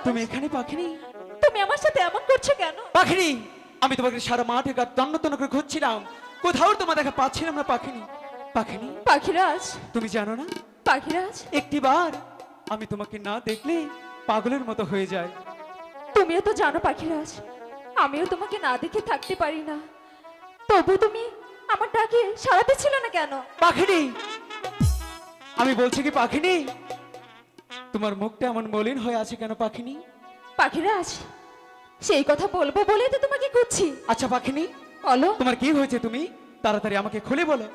তুমি এখানে পাখিনি? তুমি আমার সাথে এমন করছো কেন? পাখিনি, আমি তোমাকে সারা মাঠে গা তন্ন তন্ন করে খুঁজছিলাম, কোথাও তোমার দেখা পাচ্ছিলাম না পাখিনি। পাখিনি, পাখিরাজ, তুমি জানো না পাখিরাজ, একটিবার আমি তোমাকে না দেখলে পাগলের মতো হয়ে যায়। তুমিও তো জানো পাখিরাজ, আমিও তোমাকে না দেখে থাকতে পারি না। তবু তুমি আমার ডাকে সাড়া দিচ্ছিল না কেন? পাখিনি, আমি বলছি কি পাখিনি, তোমার মুখটা এমন মলিন হয়ে আছে কেন পাখিনি? পাখিরাজ, সেই কথা বলবো বলেই তো তোমাকে খুঁজছি। আচ্ছা পাখিনি, বলো। তোমার কি হয়েছে তুমি তাড়াতাড়ি আমাকে খুলে বলো।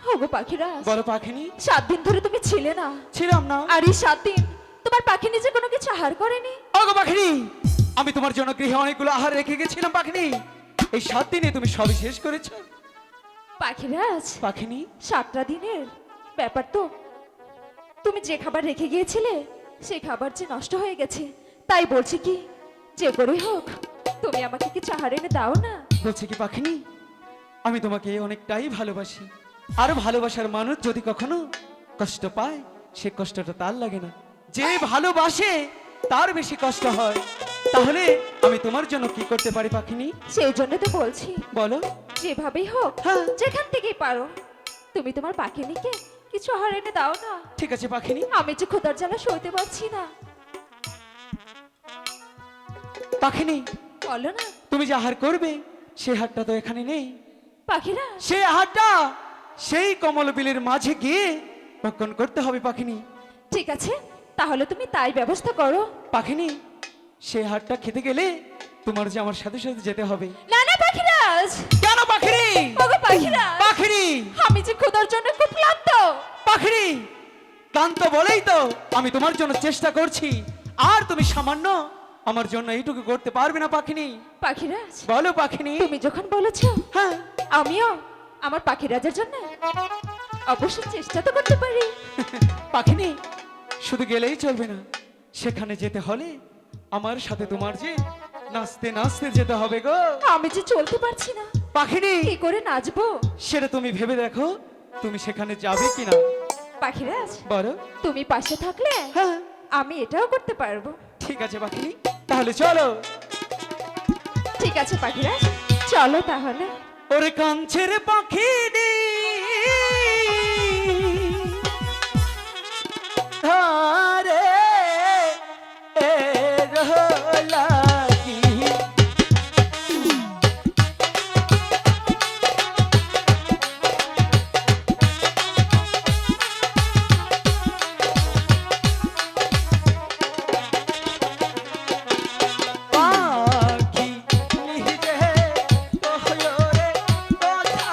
হগো পাখিরাজ, বলো পাখিনি। 7 দিন ধরে তুমি ছিলে না, ছিলাম না। আর এই 7 দিন তোমার পাখি নিজে কোনো কিছু আহার করেনি? ওগো পাখিনি, আমি তোমার জন্য গৃহে অনেকগুলো আহার রেখে গেছিলাম পাখিনি, এই 7 দিনে তুমি সবই শেষ করেছো। পাখিরাজ, পাখিনি, 7টা দিনের ব্যাপার তো, তুমি যে খাবার রেখে গিয়েছিলে সেই খাবার যে নষ্ট হয়ে গেছে, তাই বলছি কি যে করেই হোক তুমি আমাকে কিছু আহার এনে দাও না। বলছি কি পাখিনি, আমি তোমাকে অনেকটাই ভালোবাসি, আর ভালোবাসার মানুষ যদি কখনো কষ্ট পায় সে কষ্টটা তার লাগে না, যে ভালোবাসে তার বেশি কষ্ট হয়। তাহলে আমি তোমার জন্য কি করতে পারি পাখিনি? সেই জন্য তো বলছি, বলো। যেভাবেই হোক, হ্যাঁ। যেখান থেকেই পারো তুমি তোমার পাখিনিকে কিছু আহার এনে দাও না। ঠিক আছে পাখিনি। আমি যে ক্ষুধার জ্বালা সইতে পারছি না। পাখিনি, বলো না। তুমি যে আহার করবে সে হাটটা তো এখানে নেই, পাখিরা, সে আহারটা সেই কমল বিলের মাঝে গিয়ে ভক্ষণ করতে হবে পাখিনি। ঠিক আছে, তাহলে তুমি তাই ব্যবস্থা করো। পাখিনি, সে হাটটা খেতে গেলে তোমার যে আমার সাথে সাথে যেতে হবে। না না পাখিরাজ, কেন পাখিনি? ওগো পাখিরাজ, পাখিনি, আমি যে ক্ষুধার জন্য খুব ক্লান্ত। পাখিনি, ক্লান্ত বলেই তো আমি তোমার জন্য চেষ্টা করছি, আর তুমি সামান্য আমার জন্য এইটুকু করতে পারবে না পাখিনি? পাখিরাজ, বলো পাখিনি। তুমি যখন বলেছো, হ্যাঁ, আমিও আমার পাখিরাজের জন্য অবশ্যই চেষ্টা তো করতে পারি। পাখিনি, শুধু গেলেই চলবে না, সেখানে যেতে হলে আমার সাথে তোমার যে নাচতে নাচতে যেতে হবে গো। আমি যে চলতে পারছি না, পাখিনি, কি করে নাচবো? সেটা তুমি ভেবে দেখো, তুমি সেখানে যাবে কিনা। পাখিরাজ, বলো। তুমি পাশে থাকলে হ্যাঁ, আমি এটাও করতে পারবো। ঠিক আছে পাখিনি, তাহলে চলো। ঠিক আছে পাখিরাজ, চলো তাহলে। ওরে কাঞ্চের পাখি দি ধারে এ লাগি পাখি নিজে কহলো রে কথা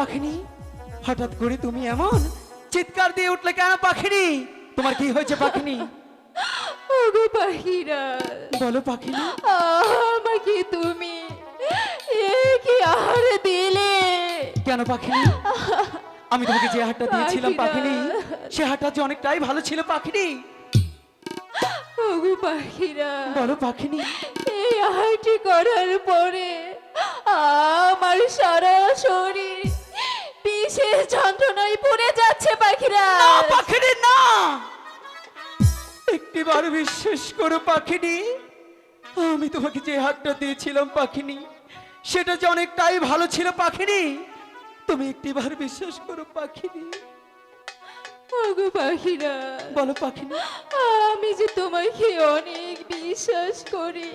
পাখিনি, হঠাৎ করে তুমি এমন চিৎকার দিয়ে উঠলে কেন পাখিনি? তোমার কি হয়েছে পাখিনি? ওগো পাখিরা, বলো পাখিনি। আমাকে তুমি এ কি আহার দিলে? কেন পাখিনি? আমি তোমাকে যে হাটটা দিয়েছিলাম পাখিনি, সে হাটটা যে অনেকটাই ভালো ছিল পাখিনি। ওগো পাখিরা, বলো পাখিনি। এই আহারটি করার পরে আমার সারা শরীর বিশেষ যন্ত্রণায় পড়ে যাচ্ছে পাখিরা। না পাখিনি না, একটিবার বিশ্বাস করো পাখিনি, আমি তোমাকে যে হাতটা দিয়েছিলাম পাখিনি, সেটা যে অনেকটাই ভালো ছিল পাখিনি। তুমি একটিবার বিশ্বাস করো পাখিনি। ওগো পাখিরা, বলো পাখিনি। আমি যে তোমাকে অনেক বিশ্বাস করি,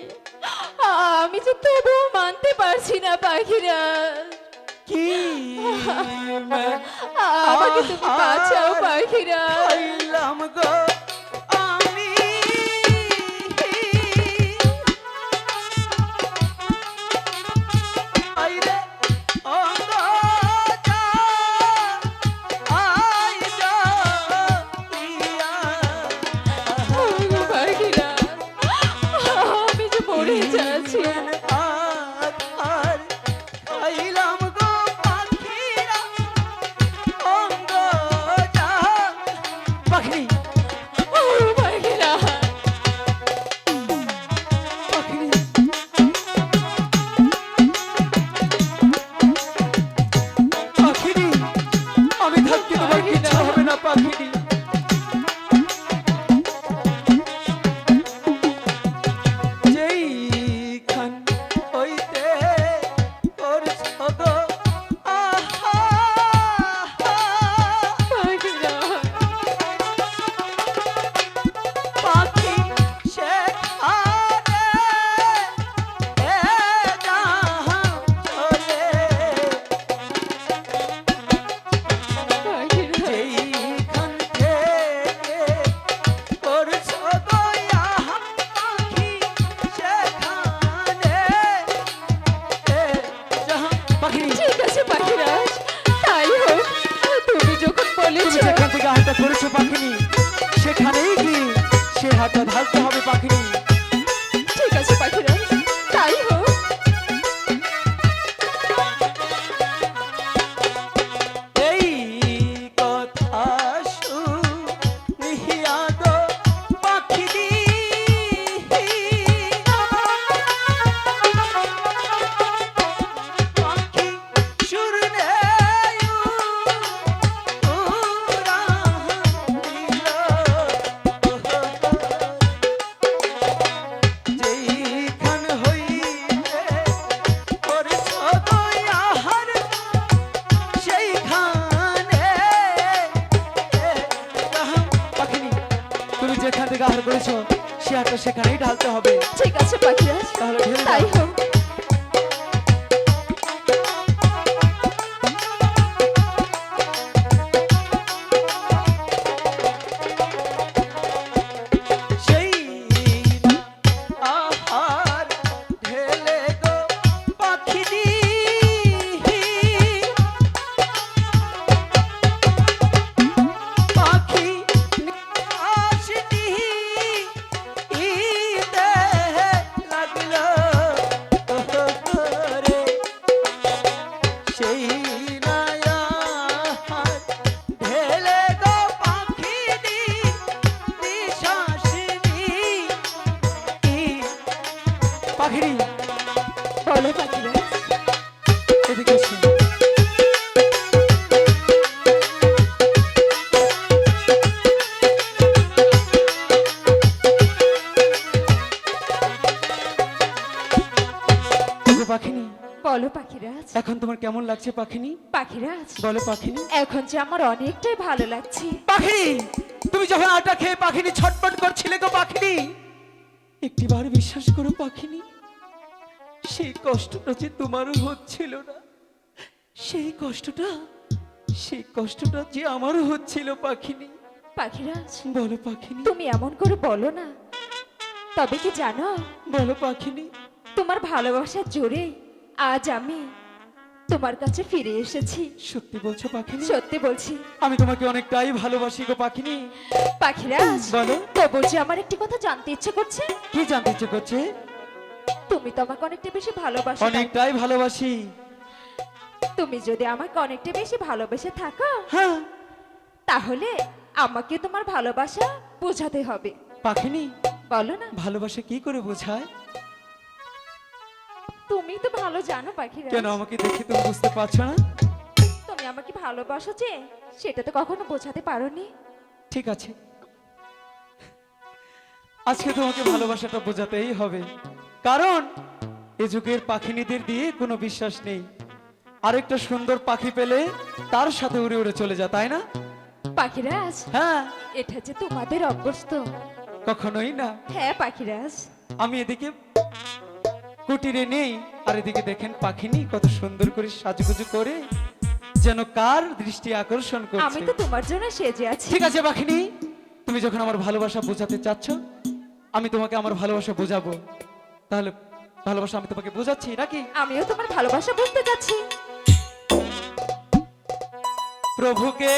আমি যে তবুও মানতে পারছি না পাখিরা। কি আমাকে তুমি বাঁচাও পাখিরা। খাইলাম গো আমি, আইরে অঙ্গ যা, আই যা ইয়া। ওগো পাখিরা, আমি যে মরে যাচ্ছি। আর খাইলাম গো পাখিরা অঙ্গ যা। পাখি ওগো পাখিরা, পাখিনি, পাখিনি, আমি থাকতে তোমার কিচ্ছু হবে না পাখিনি। যেইখান হইতে করছো গো আহা, পাখিরা, পাখি সেখানে এ যাহা চলে, পাখিরা, যেইখান থেকে করছো গো আহা, পাখি সেখানে এ যাহা। পাখিনি, ঠিক আছে পাখিরা, তাই হোক। তুমি যখন তুমি বলেছো, যেখান থেকে হাতটা করেছো পাখিনি, সেখানেই গিয়ে সে হাতটা ঢালতে হবে পাখিনি। ঠিক আছে পাখিরা, তাই হোক। এই কথা শুনিয়া গো পাখিনি, পাখি সুর নেই যেইখান হইতে করেছো গো আহার, সেইখানে পাখিনি, তুমি যেখান থেকে আহার করেছো সে হাতটা সেখানেই ঢালতে হবে। ঠিক আছে পাখিরা, তাহলে ঢেলে দাও। তাই হোক। সেই আহার ঢেলে গো পাখিনি, পাখি আসনি ইতে লাগলো রে, সেই নায়ার ঢেলে গো পাখিনি নিঃশ্বাসনি। পাখিরি বলো পাখিরা, এদিকে এসো। ওগো পাখিনি, বলো পাখিরাজ, এখন তোমার কেমন লাগছে পাখিনি? পাখিরাজ, বলো পাখিনি। এখন যে আমার অনেকটাই ভালো লাগছে। পাখিনি, তুমি যখন আটা খেয়ে পাখিনি ছটপট করছিলে গো পাখিনি, একটিবার বিশ্বাস করো পাখিনি, সেই কষ্টটা যে তোমারও হচ্ছিল না, সেই কষ্টটা যে আমারও হচ্ছিল পাখিনি। পাখিরাজ, বলো পাখিনি। তুমি এমন করে বলো না। তবে কি জানো, বলো পাখিনি। তোমার ভালোবাসার জোরে আজ আমি তোমার কাছে ফিরে এসেছি। সত্যি বলছো পাখিনি? সত্যি বলছি। আমি তোমাকে অনেকটাই ভালোবাসি গো পাখিনি। পাখিরাজ, বলো। তবু যে আমার একটি কথা জানতে ইচ্ছে করছে। কি জানতে ইচ্ছে করছে? তুমি তো আমাকে অনেকটা বেশি ভালোবাসো, তাই না? অনেকটাই ভালোবাসি। তুমি যদি আমাকে অনেকটা বেশি ভালোবেসে থাকো, হ্যাঁ তাহলে আমাকে তোমার ভালোবাসা বোঝাতে হবে। পাখিনি, বলো না। ভালোবাসা কি করে বোঝায়? তুমি তো ভালো জানো পাখিরাজ। কেন আমাকে দেখে তুমি বুঝতে পারছো না? তুমি আমাকে ভালোবাসো যে, সেটা তো কখনো বোঝাতে পারোনি। ঠিক আছে, আজকে তোমাকে ভালোবাসাটা বোঝাতেই হবে, কারণ এ যুগের পাখিনীদের দিয়ে কোনো বিশ্বাস নেই। আরেকটা সুন্দর পাখি পেলে তার সাথে উড়ে উড়ে চলে যা, তাই না? পাখিরাজ, হ্যাঁ, এটা যে তোমাদের অভ্যস্ত। কখনোই না। হ্যাঁ পাখিরাজ। আমি এদিকে কুটিরে নেই, আর এদিকে দেখেন পাখিনি কত সুন্দর করে সাজুগুজু করে যেন কার দৃষ্টি আকর্ষণ আমি করছে। তো তোমার জন্য সেজে আছি। ঠিক আছে পাখিনি, তুমি যখন আমার ভালোবাসা বোঝাতে চাচ্ছ, আমি তোমাকে আমার ভালোবাসা বোঝাবো। তাহলে ভালোবাসা আমি তোমাকে বোঝাচ্ছি নাকি? আমিও তোমার ভালোবাসা বুঝতে যাচ্ছি। প্রভুকে